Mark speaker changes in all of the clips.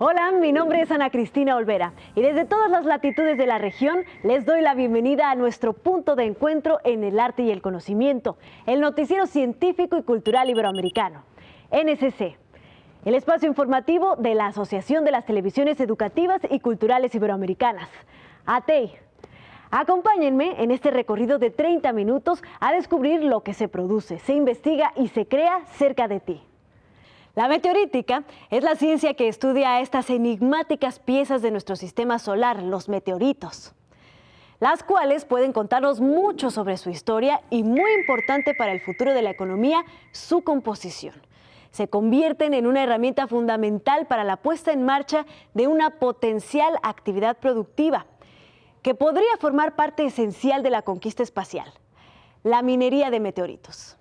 Speaker 1: Hola, mi nombre es Ana Cristina Olvera y desde todas las latitudes de la región les doy la bienvenida a nuestro punto de encuentro en el arte y el conocimiento, el noticiero científico y cultural iberoamericano, NSC, el espacio informativo de la Asociación de las Televisiones Educativas y Culturales Iberoamericanas, ATEI. Acompáñenme en este recorrido de 30 minutos a descubrir lo que se produce, se investiga y se crea cerca de ti. La meteorítica es la ciencia que estudia estas enigmáticas piezas de nuestro sistema solar, los meteoritos, las cuales pueden contarnos mucho sobre su historia y, muy importante para el futuro de la economía, su composición. Se convierten en una herramienta fundamental para la puesta en marcha de una potencial actividad productiva que podría formar parte esencial de la conquista espacial, la minería de meteoritos.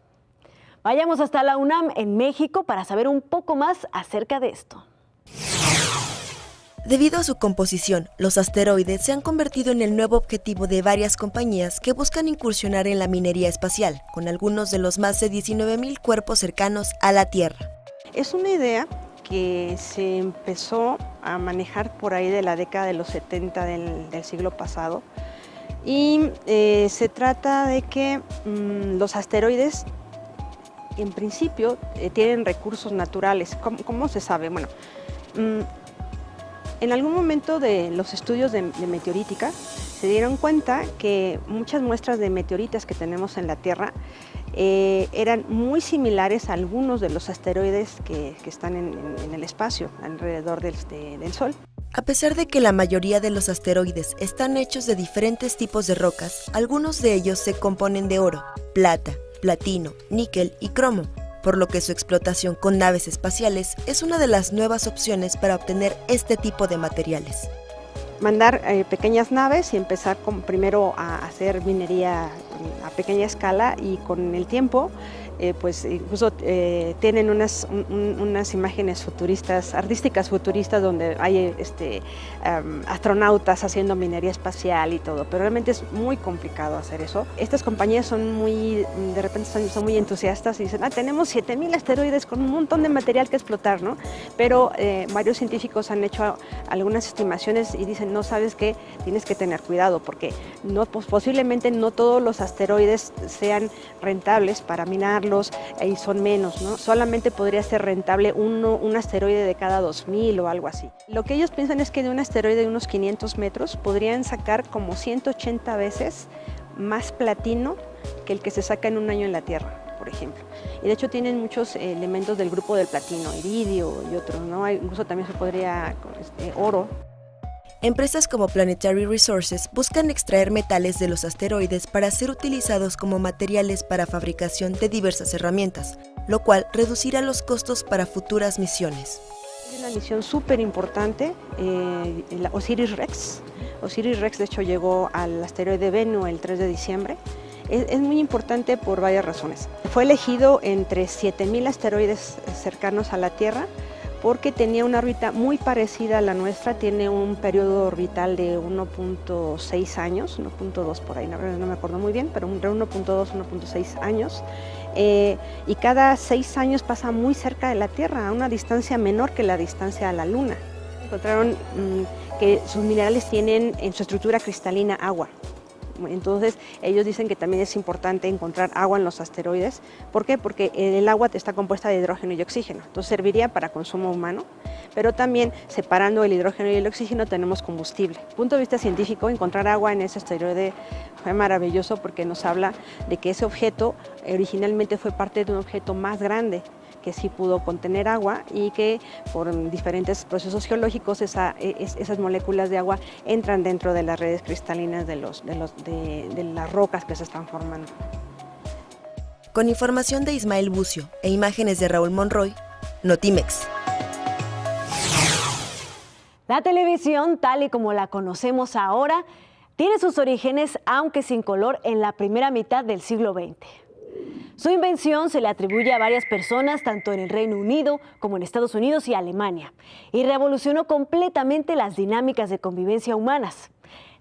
Speaker 1: Vayamos hasta la UNAM en México para saber un poco más acerca de esto.
Speaker 2: Debido a su composición, los asteroides se han convertido en el nuevo objetivo de varias compañías que buscan incursionar en la minería espacial, con algunos de los más de 19,000 cuerpos cercanos a la Tierra.
Speaker 3: Es una idea que se empezó a manejar por ahí de la década de los 70 del siglo pasado y se trata de que los asteroides en principio tienen recursos naturales. ¿Cómo se sabe? Bueno, en algún momento de los estudios de meteorítica se dieron cuenta que muchas muestras de meteoritas que tenemos en la Tierra eran muy similares a algunos de los asteroides que están en el espacio alrededor del Sol.
Speaker 2: A pesar de que la mayoría de los asteroides están hechos de diferentes tipos de rocas, algunos de ellos se componen de oro, plata, platino, níquel y cromo, por lo que su explotación con naves espaciales es una de las nuevas opciones para obtener este tipo de materiales.
Speaker 3: Mandar pequeñas naves y empezar primero a hacer minería a pequeña escala, y con el tiempo pues incluso tienen unas imágenes futuristas, artísticas futuristas, donde hay astronautas haciendo minería espacial y todo, pero realmente es muy complicado hacer eso. Estas compañías de repente son muy entusiastas y dicen, tenemos 7,000 asteroides con un montón de material que explotar, ¿no? Pero varios científicos han hecho algunas estimaciones y dicen, no, ¿sabes qué? Tienes que tener cuidado, porque posiblemente no todos los asteroides sean rentables para minarlos, y son menos, ¿no? Solamente podría ser rentable un asteroide de cada 2,000 o algo así. Lo que ellos piensan es que de un asteroide de unos 500 metros podrían sacar como 180 veces más platino que el que se saca en un año en la Tierra, por ejemplo. Y de hecho tienen muchos elementos del grupo del platino, iridio y otros, ¿no? Incluso también se podría oro.
Speaker 2: Empresas como Planetary Resources buscan extraer metales de los asteroides para ser utilizados como materiales para fabricación de diversas herramientas, lo cual reducirá los costos para futuras misiones.
Speaker 3: Es una misión súper importante, la OSIRIS-REx. OSIRIS-REx de hecho llegó al asteroide Bennu el 3 de diciembre. Es muy importante por varias razones. Fue elegido entre 7,000 asteroides cercanos a la Tierra, porque tenía una órbita muy parecida a la nuestra, tiene un periodo orbital de 1.6 años, 1.2 por ahí, no me acuerdo muy bien, pero entre 1.2 y 1.6 años, y cada 6 años pasa muy cerca de la Tierra, a una distancia menor que la distancia a la Luna. Encontraron que sus minerales tienen en su estructura cristalina agua. Entonces ellos dicen que también es importante encontrar agua en los asteroides. ¿Por qué? Porque el agua está compuesta de hidrógeno y oxígeno, entonces serviría para consumo humano, pero también separando el hidrógeno y el oxígeno tenemos combustible. Desde el punto de vista científico, encontrar agua en ese asteroide fue maravilloso, porque nos habla de que ese objeto originalmente fue parte de un objeto más grande que sí pudo contener agua, y que por diferentes procesos geológicos esas moléculas de agua entran dentro de las redes cristalinas de las rocas que se están formando.
Speaker 2: Con información de Ismael Bucio e imágenes de Raúl Monroy, Notimex.
Speaker 1: La televisión, tal y como la conocemos ahora, tiene sus orígenes, aunque sin color, en la primera mitad del siglo XX. Su invención se le atribuye a varias personas, tanto en el Reino Unido como en Estados Unidos y Alemania, y revolucionó completamente las dinámicas de convivencia humanas.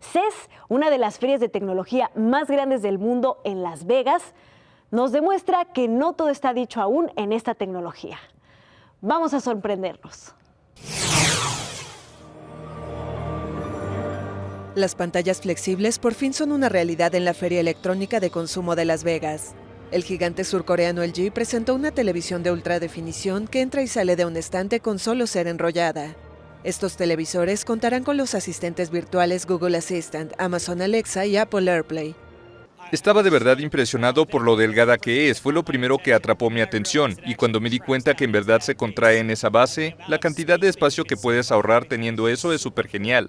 Speaker 1: CES, una de las ferias de tecnología más grandes del mundo en Las Vegas, nos demuestra que no todo está dicho aún en esta tecnología. Vamos a sorprendernos.
Speaker 4: Las pantallas flexibles por fin son una realidad en la Feria Electrónica de Consumo de Las Vegas. El gigante surcoreano LG presentó una televisión de ultra definición que entra y sale de un estante con solo ser enrollada. Estos televisores contarán con los asistentes virtuales Google Assistant, Amazon Alexa y Apple AirPlay.
Speaker 5: Estaba de verdad impresionado por lo delgada que es, fue lo primero que atrapó mi atención, y cuando me di cuenta que en verdad se contrae en esa base, la cantidad de espacio que puedes ahorrar teniendo eso es súper genial.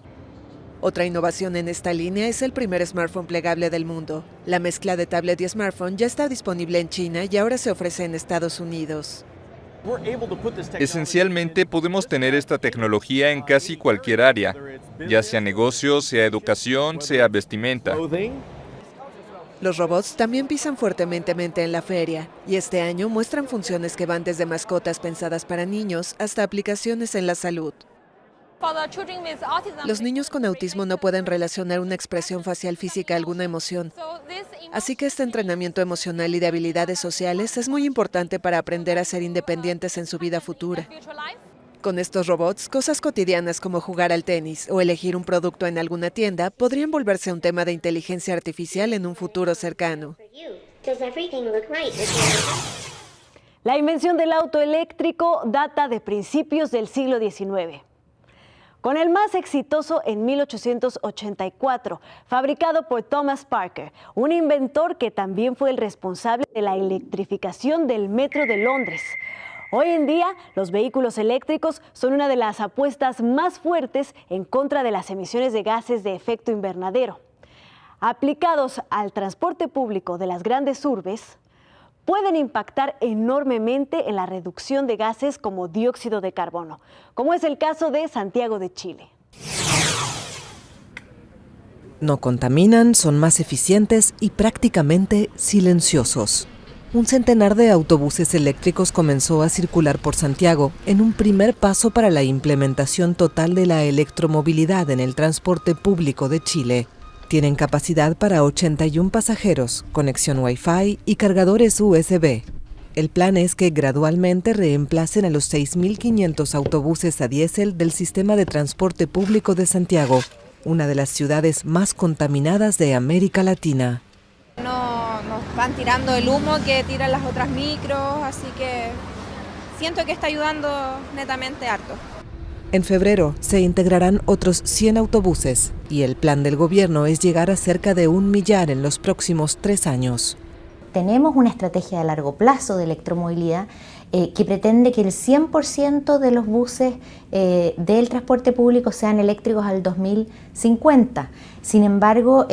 Speaker 4: Otra innovación en esta línea es el primer smartphone plegable del mundo. La mezcla de tablet y smartphone ya está disponible en China y ahora se ofrece en Estados Unidos.
Speaker 5: Esencialmente podemos tener esta tecnología en casi cualquier área, ya sea negocio, sea educación, sea vestimenta.
Speaker 4: Los robots también pisan fuertemente en la feria, y este año muestran funciones que van desde mascotas pensadas para niños hasta aplicaciones en la salud. Los niños con autismo no pueden relacionar una expresión facial física a alguna emoción. Así que este entrenamiento emocional y de habilidades sociales es muy importante para aprender a ser independientes en su vida futura. Con estos robots, cosas cotidianas como jugar al tenis o elegir un producto en alguna tienda podrían volverse un tema de inteligencia artificial en un futuro cercano.
Speaker 1: La invención del auto eléctrico data de principios del siglo XIX. Con el más exitoso en 1884, fabricado por Thomas Parker, un inventor que también fue el responsable de la electrificación del metro de Londres. Hoy en día, los vehículos eléctricos son una de las apuestas más fuertes en contra de las emisiones de gases de efecto invernadero. Aplicados al transporte público de las grandes urbes, pueden impactar enormemente en la reducción de gases como dióxido de carbono, como es el caso de Santiago de Chile.
Speaker 6: No contaminan, son más eficientes y prácticamente silenciosos. Un centenar de autobuses eléctricos comenzó a circular por Santiago en un primer paso para la implementación total de la electromovilidad en el transporte público de Chile. Tienen capacidad para 81 pasajeros, conexión Wi-Fi y cargadores USB. El plan es que gradualmente reemplacen a los 6.500 autobuses a diésel del sistema de transporte público de Santiago, una de las ciudades más contaminadas de América Latina.
Speaker 7: No nos van tirando el humo que tiran las otras micros, así que siento que está ayudando netamente harto.
Speaker 6: En febrero se integrarán otros 100 autobuses y el plan del gobierno es llegar a cerca de 1 millar en los próximos 3 años.
Speaker 8: Tenemos una estrategia a largo plazo de electromovilidad que pretende que el 100% de los buses del transporte público sean eléctricos al 2050. Sin embargo,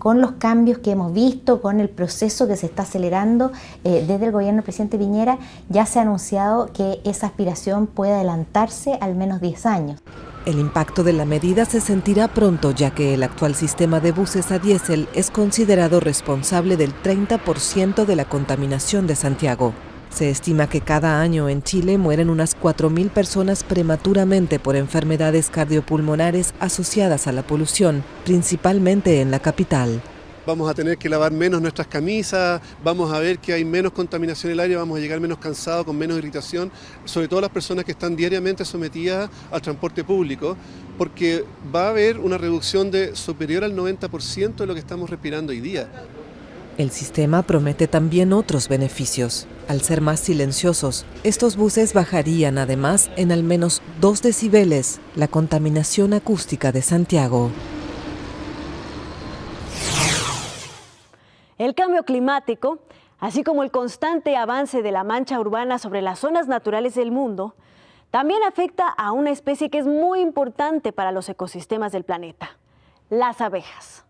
Speaker 8: con los cambios que hemos visto, con el proceso que se está acelerando desde el gobierno del presidente Piñera, ya se ha anunciado que esa aspiración puede adelantarse al menos 10 años.
Speaker 6: El impacto de la medida se sentirá pronto, ya que el actual sistema de buses a diésel es considerado responsable del 30% de la contaminación de Santiago. Se estima que cada año en Chile mueren unas 4.000 personas prematuramente por enfermedades cardiopulmonares asociadas a la polución, principalmente en la capital.
Speaker 9: Vamos a tener que lavar menos nuestras camisas, vamos a ver que hay menos contaminación en el aire, vamos a llegar menos cansados, con menos irritación, sobre todo las personas que están diariamente sometidas al transporte público, porque va a haber una reducción superior al 90% de lo que estamos respirando hoy día.
Speaker 6: El sistema promete también otros beneficios. Al ser más silenciosos, estos buses bajarían además en al menos 2 decibeles la contaminación acústica de Santiago.
Speaker 1: El cambio climático, así como el constante avance de la mancha urbana sobre las zonas naturales del mundo, también afecta a una especie que es muy importante para los ecosistemas del planeta, las abejas.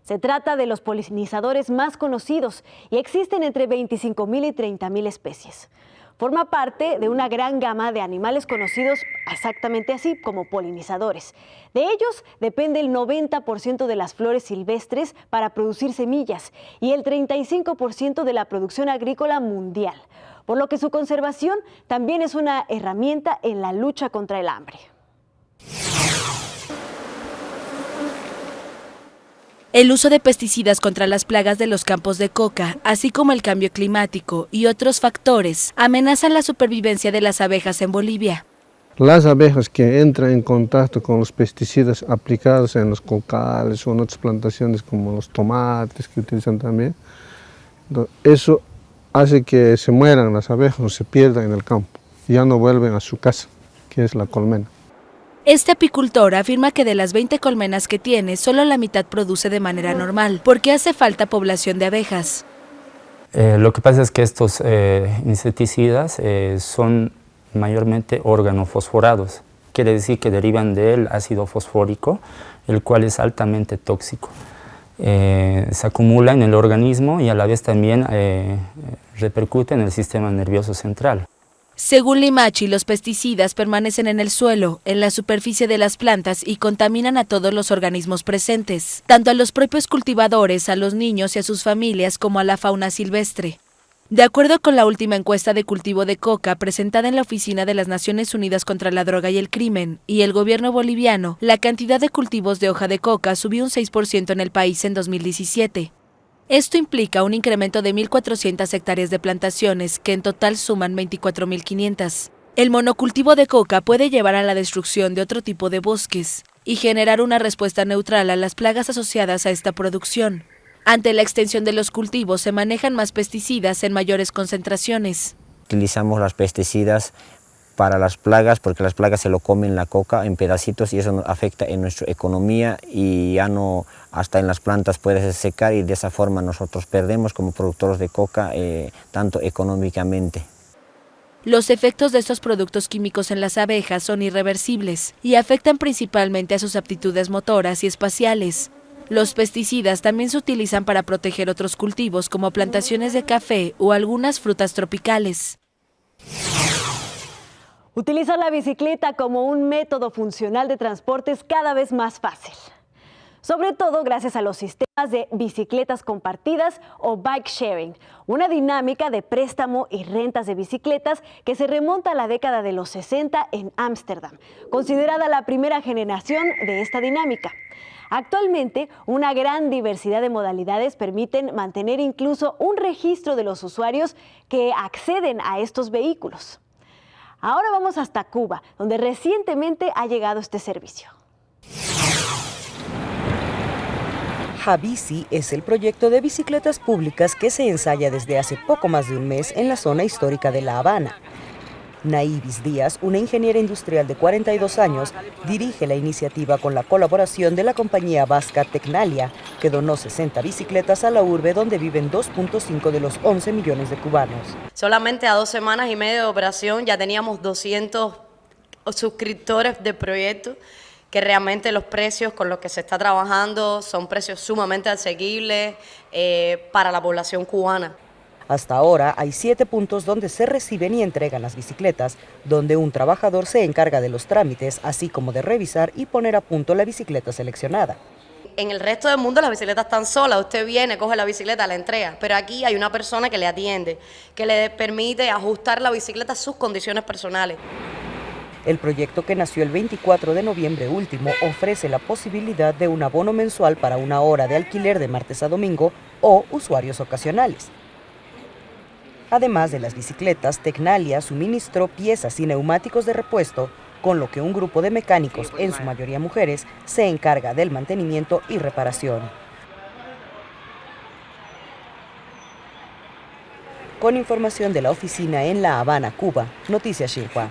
Speaker 1: Se trata de los polinizadores más conocidos y existen entre 25.000 y 30.000 especies. Forma parte de una gran gama de animales conocidos exactamente así como polinizadores. De ellos depende el 90% de las flores silvestres para producir semillas y el 35% de la producción agrícola mundial, por lo que su conservación también es una herramienta en la lucha contra el hambre.
Speaker 10: El uso de pesticidas contra las plagas de los campos de coca, así como el cambio climático y otros factores, amenazan la supervivencia de las abejas en Bolivia.
Speaker 11: Las abejas que entran en contacto con los pesticidas aplicados en los cocales o en otras plantaciones como los tomates que utilizan también, eso hace que se mueran las abejas o se pierdan en el campo, ya no vuelven a su casa, que es la colmena.
Speaker 10: Este apicultor afirma que de las 20 colmenas que tiene, solo la mitad produce de manera normal, porque hace falta población de abejas.
Speaker 12: Lo que pasa es que estos insecticidas son mayormente organofosforados, quiere decir que derivan del ácido fosfórico, el cual es altamente tóxico. Se acumula en el organismo y a la vez también repercute en el sistema nervioso central.
Speaker 10: Según Limachi, los pesticidas permanecen en el suelo, en la superficie de las plantas y contaminan a todos los organismos presentes, tanto a los propios cultivadores, a los niños y a sus familias como a la fauna silvestre. De acuerdo con la última encuesta de cultivo de coca presentada en la Oficina de las Naciones Unidas contra la Droga y el Crimen y el gobierno boliviano, la cantidad de cultivos de hoja de coca subió un 6% en el país en 2017. Esto implica un incremento de 1.400 hectáreas de plantaciones, que en total suman 24.500. El monocultivo de coca puede llevar a la destrucción de otro tipo de bosques y generar una respuesta neutral a las plagas asociadas a esta producción. Ante la extensión de los cultivos, se manejan más pesticidas en mayores concentraciones.
Speaker 13: Utilizamos los pesticidas para las plagas, porque las plagas se lo comen la coca en pedacitos y eso nos afecta en nuestra economía y ya no, hasta en las plantas puede secar y de esa forma nosotros perdemos como productores de coca tanto económicamente.
Speaker 10: Los efectos de estos productos químicos en las abejas son irreversibles y afectan principalmente a sus aptitudes motoras y espaciales. Los pesticidas también se utilizan para proteger otros cultivos como plantaciones de café o algunas frutas tropicales.
Speaker 1: Utilizar la bicicleta como un método funcional de transporte es cada vez más fácil, sobre todo gracias a los sistemas de bicicletas compartidas o bike sharing, una dinámica de préstamo y rentas de bicicletas que se remonta a la década de los 60 en Ámsterdam, considerada la primera generación de esta dinámica. Actualmente, una gran diversidad de modalidades permiten mantener incluso un registro de los usuarios que acceden a estos vehículos. Ahora vamos hasta Cuba, donde recientemente ha llegado este servicio.
Speaker 14: Jabici es el proyecto de bicicletas públicas que se ensaya desde hace poco más de un mes en la zona histórica de La Habana. Naivis Díaz, una ingeniera industrial de 42 años, dirige la iniciativa con la colaboración de la compañía vasca Tecnalia, que donó 60 bicicletas a la urbe donde viven 2.5 de los 11 millones de cubanos.
Speaker 15: Solamente a 2 semanas y media de operación ya teníamos 200 suscriptores del proyecto, que realmente los precios con los que se está trabajando son precios sumamente asequibles para la población cubana.
Speaker 14: Hasta ahora hay 7 puntos donde se reciben y entregan las bicicletas, donde un trabajador se encarga de los trámites, así como de revisar y poner a punto la bicicleta seleccionada.
Speaker 15: En el resto del mundo las bicicletas están solas, usted viene, coge la bicicleta, la entrega, pero aquí hay una persona que le atiende, que le permite ajustar la bicicleta a sus condiciones personales.
Speaker 14: El proyecto, que nació el 24 de noviembre último, ofrece la posibilidad de un abono mensual para 1 hora de alquiler de martes a domingo o usuarios ocasionales. Además de las bicicletas, Tecnalia suministró piezas y neumáticos de repuesto, con lo que un grupo de mecánicos, en su mayoría mujeres, se encarga del mantenimiento y reparación. Con información de la oficina en La Habana, Cuba, Noticias Xinhua.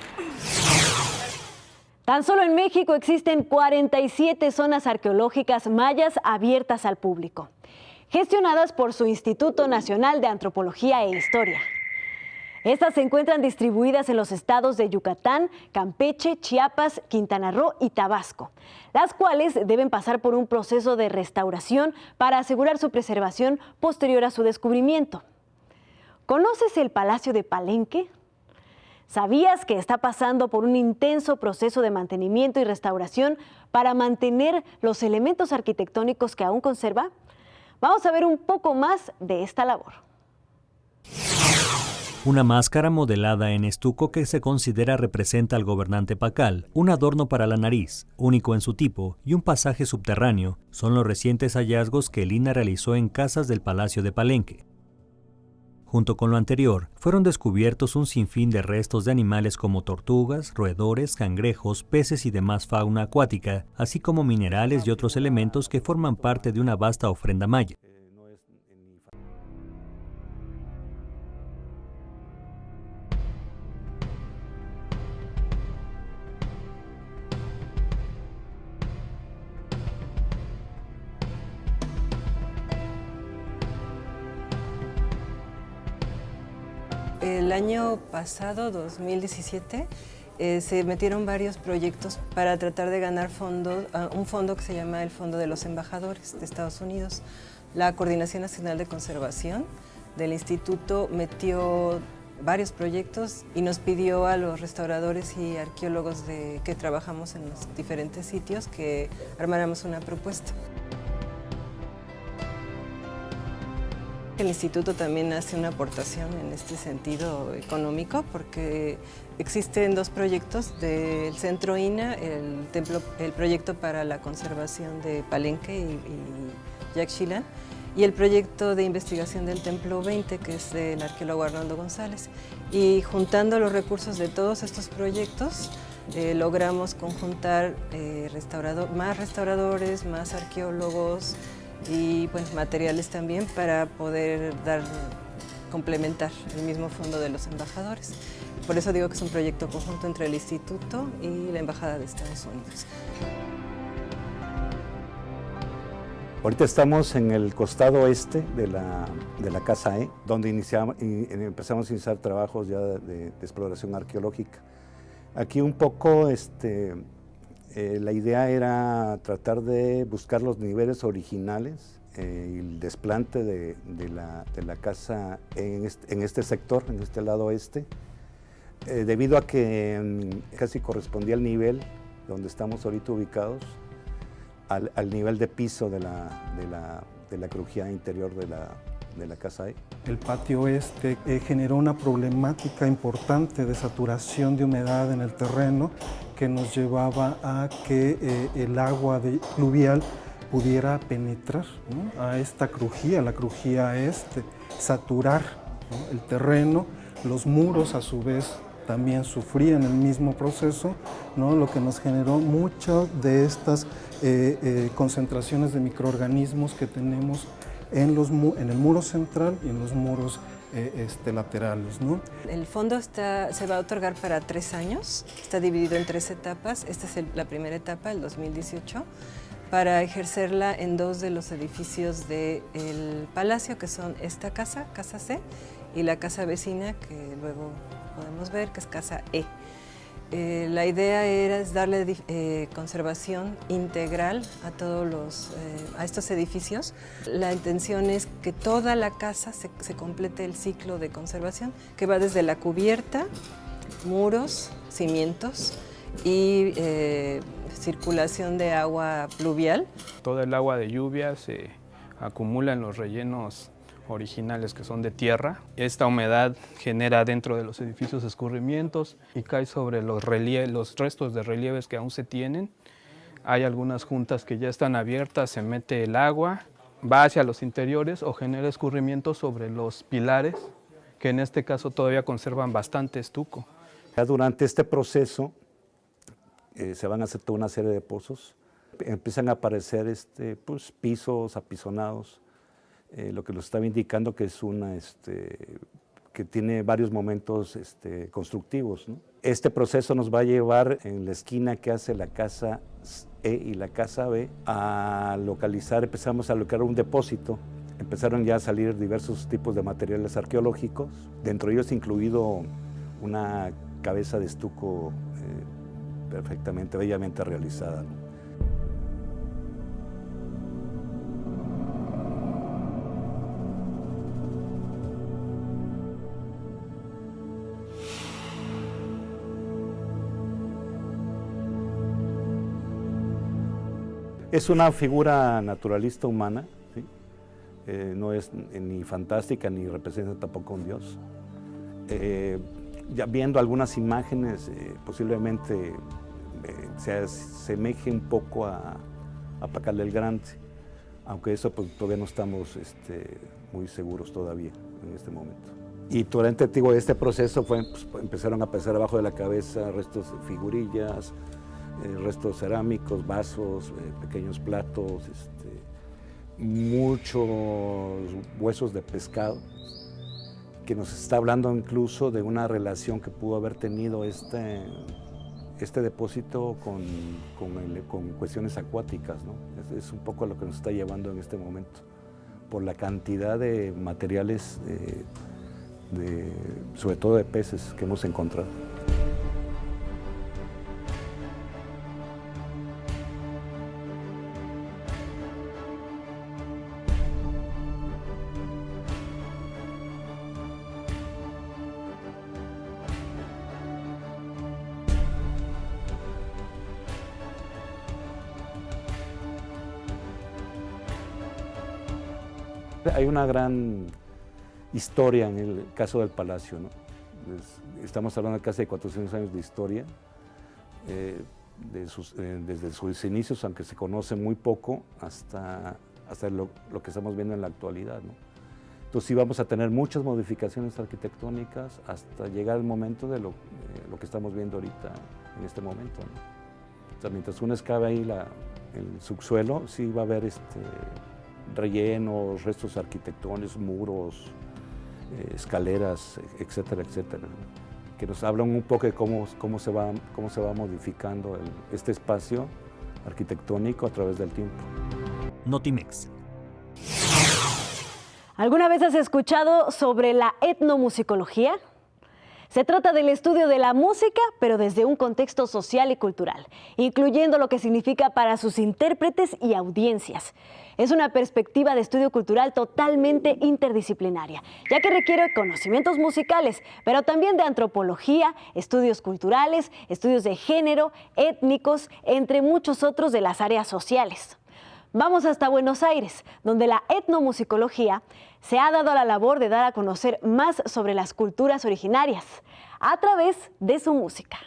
Speaker 1: Tan solo en México existen 47 zonas arqueológicas mayas abiertas al público, gestionadas por su Instituto Nacional de Antropología e Historia. Estas se encuentran distribuidas en los estados de Yucatán, Campeche, Chiapas, Quintana Roo y Tabasco, las cuales deben pasar por un proceso de restauración para asegurar su preservación posterior a su descubrimiento. ¿Conoces el Palacio de Palenque? ¿Sabías que está pasando por un intenso proceso de mantenimiento y restauración para mantener los elementos arquitectónicos que aún conserva? Vamos a ver un poco más de esta labor.
Speaker 16: Una máscara modelada en estuco que se considera representa al gobernante Pacal, un adorno para la nariz, único en su tipo, y un pasaje subterráneo son los recientes hallazgos que el INAH realizó en casas del Palacio de Palenque. Junto con lo anterior, fueron descubiertos un sinfín de restos de animales como tortugas, roedores, cangrejos, peces y demás fauna acuática, así como minerales y otros elementos que forman parte de una vasta ofrenda maya.
Speaker 17: El año pasado, 2017, se metieron varios proyectos para tratar de ganar fondos, un fondo que se llama el Fondo de los Embajadores de Estados Unidos. La Coordinación Nacional de Conservación del Instituto metió varios proyectos y nos pidió a los restauradores y arqueólogos que trabajamos en los diferentes sitios que armáramos una propuesta. El instituto también hace una aportación en este sentido económico porque existen dos proyectos del Centro INA, el proyecto para la conservación de Palenque y Yaxchilán y el proyecto de investigación del Templo 20, que es del arqueólogo Arnoldo González. Y juntando los recursos de todos estos proyectos, logramos conjuntar más restauradores, más arqueólogos, y pues materiales también para poder complementar el mismo fondo de los embajadores. Por eso digo que es un proyecto conjunto entre el instituto y la Embajada de Estados Unidos.
Speaker 18: Ahorita estamos en el costado este de la Casa E, donde empezamos a iniciar trabajos ya de exploración arqueológica. Aquí un poco la idea era tratar de buscar los niveles originales y el desplante de la casa en este sector, en este lado este, debido a que casi correspondía al nivel donde estamos ahorita ubicados, al nivel de piso de la crujía interior de la casa E.
Speaker 19: El patio este generó una problemática importante de saturación de humedad en el terreno que nos llevaba a que el agua pluvial pudiera penetrar, ¿no?, a esta crujía, la crujía saturar, ¿no?, el terreno. Los muros a su vez también sufrían el mismo proceso, ¿no?, lo que nos generó muchas de estas concentraciones de microorganismos que tenemos en el muro central y en los muros laterales, ¿no?
Speaker 17: El fondo se va a otorgar para 3 años, está dividido en 3 etapas. Esta es la primera etapa, el 2018, para ejercerla en 2 de los edificios del Palacio, que son esta casa, Casa C, y la casa vecina, que luego podemos ver, que es Casa E. La idea era darle conservación integral a estos edificios. La intención es que toda la casa se complete el ciclo de conservación, que va desde la cubierta, muros, cimientos y circulación de agua pluvial.
Speaker 20: Todo el agua de lluvia se acumula en los rellenos originales, que son de tierra. Esta humedad genera dentro de los edificios escurrimientos y cae sobre los restos de relieves que aún se tienen. Hay algunas juntas que ya están abiertas, se mete el agua, va hacia los interiores o genera escurrimientos sobre los pilares, que en este caso todavía conservan bastante estuco.
Speaker 18: Ya durante este proceso se van a hacer toda una serie de pozos, empiezan a aparecer pisos apisonados, lo que nos estaba indicando que es que tiene varios momentos constructivos, ¿no? Este proceso nos va a llevar en la esquina que hace la casa E y la casa B empezamos a localizar un depósito. Empezaron ya a salir diversos tipos de materiales arqueológicos, dentro de ellos incluido una cabeza de estuco perfectamente, bellamente realizada, ¿no? Es una figura naturalista humana, ¿sí? No es ni fantástica ni representa tampoco a un dios. Ya viendo algunas imágenes, posiblemente se asemeje un poco a Pacal el Grande, aunque eso pues, todavía no estamos muy seguros todavía en este momento. Y durante este proceso empezaron a aparecer abajo de la cabeza restos de figurillas, restos cerámicos, vasos, pequeños platos, muchos huesos de pescado, que nos está hablando incluso de una relación que pudo haber tenido este depósito con cuestiones acuáticas, ¿no? Es un poco lo que nos está llevando en este momento, por la cantidad de materiales, sobre todo de peces, que hemos encontrado. Hay una gran historia en el caso del palacio, ¿no? Estamos hablando de casi 400 años de historia, desde sus inicios, aunque se conoce muy poco, hasta lo que estamos viendo en la actualidad, ¿no? Entonces sí vamos a tener muchas modificaciones arquitectónicas hasta llegar al momento de lo que estamos viendo ahorita, en este momento, ¿no? O sea, mientras uno excava ahí el subsuelo, sí va a haber rellenos, restos arquitectónicos, muros, escaleras, etcétera, etcétera, ¿no? Que nos hablan un poco de cómo se va modificando este espacio arquitectónico a través del tiempo.
Speaker 16: Notimex.
Speaker 1: ¿Alguna vez has escuchado sobre la etnomusicología? Se trata del estudio de la música, pero desde un contexto social y cultural, incluyendo lo que significa para sus intérpretes y audiencias. Es una perspectiva de estudio cultural totalmente interdisciplinaria, ya que requiere conocimientos musicales, pero también de antropología, estudios culturales, estudios de género, étnicos, entre muchos otros de las áreas sociales. Vamos hasta Buenos Aires, donde la etnomusicología se ha dado a la labor de dar a conocer más sobre las culturas originarias a través de su música.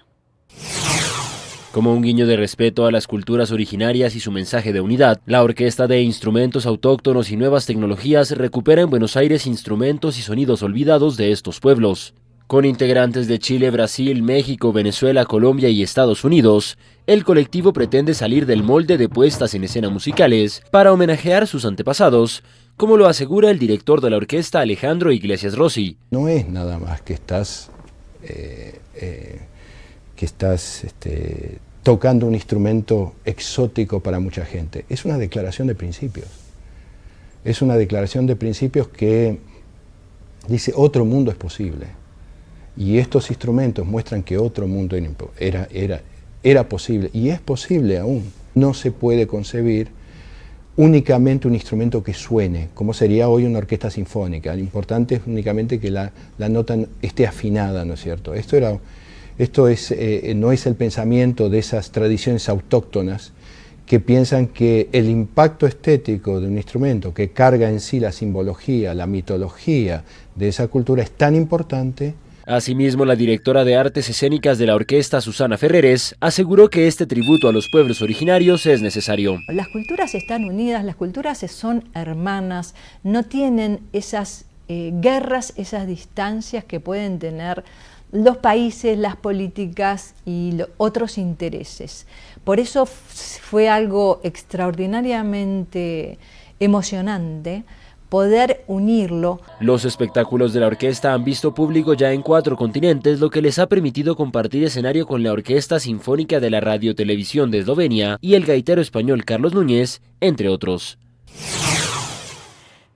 Speaker 21: Como un guiño de respeto a las culturas originarias y su mensaje de unidad, la Orquesta de Instrumentos Autóctonos y Nuevas Tecnologías recupera en Buenos Aires instrumentos y sonidos olvidados de estos pueblos. Con integrantes de Chile, Brasil, México, Venezuela, Colombia y Estados Unidos, el colectivo pretende salir del molde de puestas en escena musicales para homenajear sus antepasados, como lo asegura el director de la orquesta, Alejandro Iglesias Rossi.
Speaker 22: No es nada más que estás tocando un instrumento exótico para mucha gente. Es una declaración de principios. Es una declaración de principios que dice otro mundo es posible. Y estos instrumentos muestran que otro mundo era posible, y es posible aún. No se puede concebir únicamente un instrumento que suene, como sería hoy una orquesta sinfónica. Lo importante es únicamente que la nota esté afinada, ¿no es cierto? Esto no es el pensamiento de esas tradiciones autóctonas que piensan que el impacto estético de un instrumento que carga en sí la simbología, la mitología de esa cultura es tan importante.
Speaker 21: Asimismo, la directora de Artes Escénicas de la orquesta, Susana Ferreres, aseguró que este tributo a los pueblos originarios es necesario.
Speaker 23: Las culturas están unidas, las culturas son hermanas, no tienen esas guerras, esas distancias que pueden tener los países, las políticas y otros intereses. Por eso fue algo extraordinariamente emocionante poder unirlo.
Speaker 21: Los espectáculos de la orquesta han visto público ya en 4 continentes, lo que les ha permitido compartir escenario con la Orquesta Sinfónica de la Radio-Televisión de Eslovenia y el gaitero español Carlos Núñez, entre otros.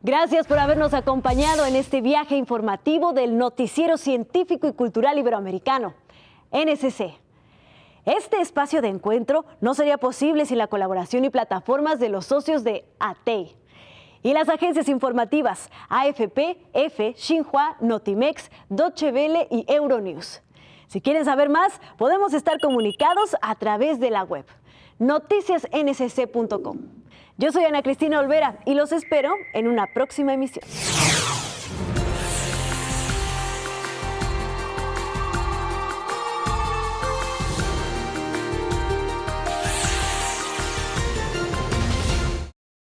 Speaker 1: Gracias por habernos acompañado en este viaje informativo del Noticiero Científico y Cultural Iberoamericano, NSC. Este espacio de encuentro no sería posible sin la colaboración y plataformas de los socios de ATEI y las agencias informativas AFP, EFE, Xinhua, Notimex, Deutsche Welle y Euronews. Si quieren saber más, podemos estar comunicados a través de la web noticiasnsc.com. Yo soy Ana Cristina Olvera y los espero en una próxima emisión.